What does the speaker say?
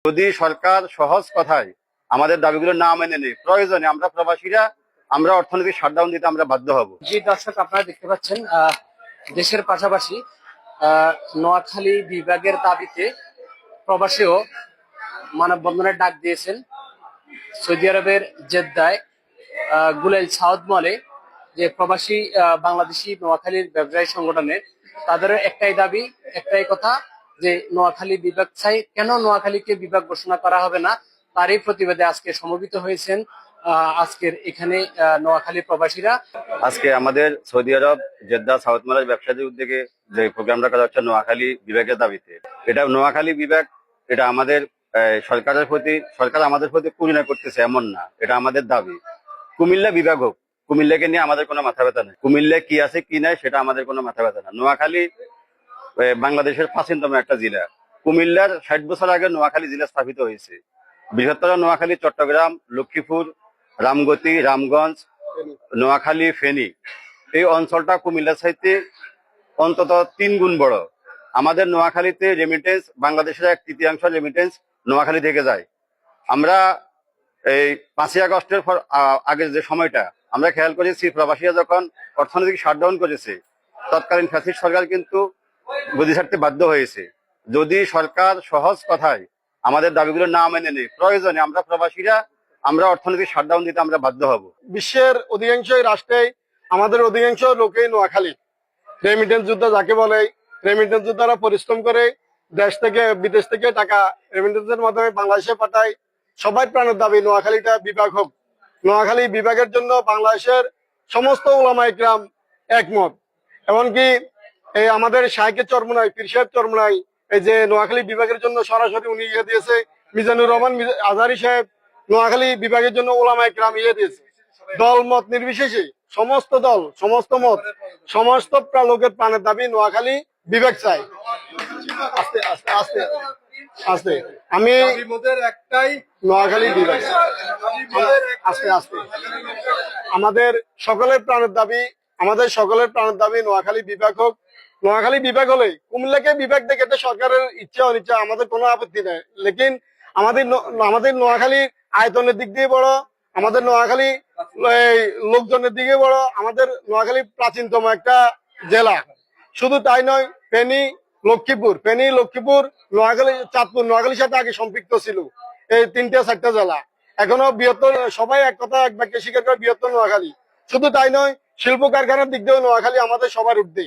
যদি সরকার সহজ কথায় আমাদের দাবিগুলো না মেনে নেয়, প্রয়োজনে আমরা প্রবাসীরা আমরা অর্থনৈতিক শাটডাউন দিতে আমরা বাধ্য হব। জি দর্শক, আপনারা দেখতে পাচ্ছেন দেশের পাশাপাশি নোয়াখালী বিভাগের দাবিতে প্রবাসীও মানববন্ধনের ডাক দিয়েছেন। সৌদি আরবের জেদ্দায় গুলেল সাউদ মলে যে প্রবাসী বাংলাদেশি নোয়াখালীর ব্যবসায়ী সংগঠনের তাদের একটাই দাবি, একটাই কথা, যে নোয়াখালী বিভাগ চাই। কেন নোয়াখালীকে বিভাগ ঘোষণা করা হবে না, তারই প্রতিবাদে আজকে সমবেত হয়েছেন আজকের এখানে নোয়াখালী প্রবাসীরা। আজকে আমাদের সৌদি আরব জেদ্দা সাউথ মলের ব্যবসায়ীদের উদ্যোগে যে প্রোগ্রামটা করা হচ্ছে নোয়াখালী বিভাগের দাবিতে, এটা নোয়াখালী বিভাগ এটা আমাদের সরকারের প্রতি, সরকার আমাদের প্রতি কুড়িনা করতেছে এমন না, এটা আমাদের দাবি। কুমিল্লা বিভাগ হোক, কুমিল্লাকে নিয়ে আমাদের কোনো মাথা ব্যথা নেই। কুমিল্লা কি আছে কি নাই সেটা আমাদের কোনো মাথা ব্যথা না। নোয়াখালী বাংলাদেশের প্রাচীনতম একটা জেলা। কুমিল্লার 60 বছর আগে নোয়াখালী জেলা স্থাপিত হয়েছে। বৃহত্তর নোয়াখালী চট্টগ্রাম, লক্ষ্মীপুর, রামগতি, রামগঞ্জ, নোয়াখালী, ফেনী, এই অঞ্চলটা কুমিল্লার চাইতে অন্তত 3 গুণ বড়। আমাদের নোয়াখালীতে রেমিটেন্স, বাংলাদেশের 1/3 রেমিটেন্স নোয়াখালী থেকে যায়। আমরা এই 5ই আগস্টের আগের যে সময়টা আমরা খেয়াল করেছি, প্রবাসীরা যখন অর্থনৈতিক শাটডাউন করেছে, তৎকালীন ফ্যাসিস্ট সরকার কিন্তু গদি ছাড়তে বাধ্য হয়েছে। যদি সরকার সহজ কথায় আমাদের দাবিগুলো না মেনে নেয়, প্রয়োজনে আমরা প্রবাসীরা আমরা অর্থনৈতিক শাটডাউন দিতে আমরা বাধ্য হব। বিশ্বের অধিকাংশ রাষ্ট্রে আমাদের অধিকাংশ লোকেই নোয়াখালী। রেমিটেন্স যোদ্ধা যাকে বলে, রেমিটেন্স যোদ্ধারা পরিশ্রম করে দেশ থেকে বিদেশ থেকে টাকা রেমিটেন্সের মাধ্যমে বাংলাদেশে পাঠায়। সবাই প্রাণের দাবি নোয়াখালীটা বিভাগ হোক। নোয়াখালী বিভাগের জন্য বাংলাদেশের সমস্ত ওলামা ইকরাম একমত। এমনকি এই আমাদের শাহেকের চরমোনাই, পীর সাহেব চরমোনাই, এই যে নোয়াখালী বিভাগের জন্য সরাসরি উনি ইয়ে দিয়েছে। মিজানুর রহমান আজহারি সাহেব নোয়াখালী বিভাগের জন্য ওলামা ইকরাম ইয়ে দিয়েছে। দল মত নির্বিশেষে সমস্ত দল, সমস্ত মত, সমস্ত লোকের প্রাণের দাবি নোয়াখালী বিভাগ চাই। আস্তে আস্তে আস্তে আস্তে আমি একটাই নোয়াখালী বিভাগ, আস্তে আস্তে আমাদের সকলের প্রাণের দাবি, আমাদের সকলের প্রাণের দাবি নোয়াখালী বিভাগ হোক। নোয়াখালী বিভাগ হলে কুমিল্লাকে বিভাগ দেখে এটা সরকারের ইচ্ছা অনিচ্ছা আমাদের কোনো আপত্তি নেই। লেকিন আমাদের নোয়াখালী আয়তনের দিক দিয়ে বড়, আমাদের নোয়াখালী লোকজনের দিকে বড়, আমাদের নোয়াখালী প্রাচীনতম একটা জেলা। শুধু তাই নয়, ফেনী, লক্ষ্মীপুর, নোয়াখালী, চাঁদপুর নোয়াখালীর সাথে আগে সম্পৃক্ত ছিল। এই 3-4টা জেলা এখনো বৃহত্তর, সবাই এক কথা এক বাক্যে স্বীকার করে বৃহত্তর নোয়াখালী। শুধু তাই নয়, শিল্প কারখানার দিক দিয়েও নোয়াখালী আমাদের সবার ঊর্ধ্বে।